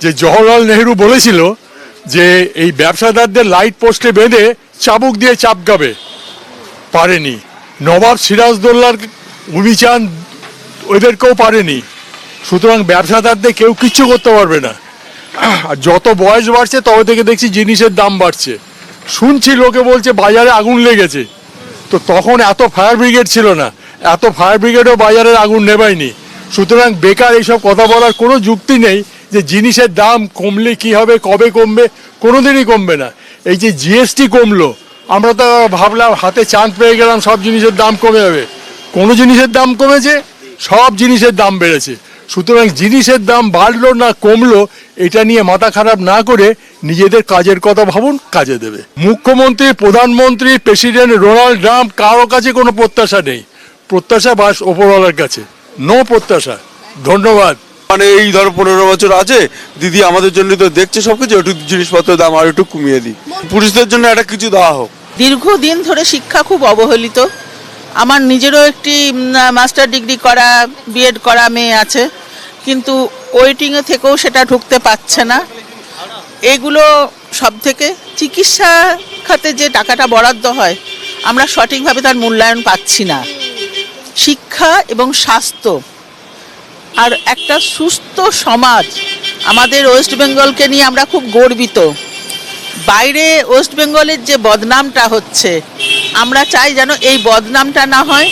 যে জওহরলাল নেহেরু বলেছিল যে এই ব্যবসাদারদের লাইট পোস্টে বেঁধে চাবুক দিয়ে চাপকাবে, পারেনি। নবাব সিরাজদৌল্লার অভিযান ওদেরকেও পারেনি। সুতরাং ব্যবসাদারদের কেউ কিচ্ছু করতে পারবে না। আর যত বয়স বাড়ছে তবে থেকে দেখছি জিনিসের দাম বাড়ছে। শুনছি লোকে বলছে বাজারে আগুন লেগেছে, তো তখন এত ফায়ার ব্রিগেড ছিল না, এত ফায়ার ব্রিগেডও বাজারের আগুন নেভায়নি। সুতরাং বেকার এইসব কথা বলার কোনো যুক্তি নেই যে জিনিসের দাম কমলে কি হবে, কবে কমবে, কোনোদিনই কমবে না। এই যে জিএসটি কমলো, আমরা তো ভাবলাম হাতে চাঁদ পেয়ে গেলাম, সব জিনিসের দাম কমে যাবে। কোনো জিনিসের দাম কমেছে? সব জিনিসের দাম বেড়েছে। সুতরাং জিনিসের দাম বাড়লো না কমলো এটা নিয়ে মাথা খারাপ না করে নিজেদের কাজের কথা ভাবুন, কাজে দেবে। মুখ্যমন্ত্রী, প্রধানমন্ত্রী, প্রেসিডেন্ট ডোনাল্ড ট্রাম্প কারো কাছে কোনো প্রত্যাশা নেই। প্রত্যাশা বাস ওপরওয়ালার কাছে, নো প্রত্যাশা। ধন্যবাদ। মানে এই ধরো 15 বছর আছে দিদি, আমাদের জন্য তো দেখছে সবকিছু, একটু জিনিসপত্রের দাম আর একটু কমিয়ে দিই, পুরুষদের জন্য একটা কিছু দেওয়া হোক। দীর্ঘদিন ধরে শিক্ষা খুব অবহেলিত। আমার নিজেরও একটি মাস্টার ডিগ্রি করা, বিএড করা মেয়ে আছে, কিন্তু ওয়েটিংয়ে থেকেও সেটা ঢুকতে পারছে না। এগুলো সব থেকে চিকিৎসা খাতে যে টাকাটা বরাদ্দ হয় আমরা সঠিকভাবে তার মূল্যায়ন পাচ্ছি না। শিক্ষা এবং স্বাস্থ্য আর একটা সুস্থ সমাজ, আমাদের ওয়েস্ট বেঙ্গলকে নিয়ে আমরা খুব গর্বিত। বাইরে ওয়েস্ট বেঙ্গলের যে বদনামটা হচ্ছে, আমরা চাই যেন এই বদনামটা না হয়।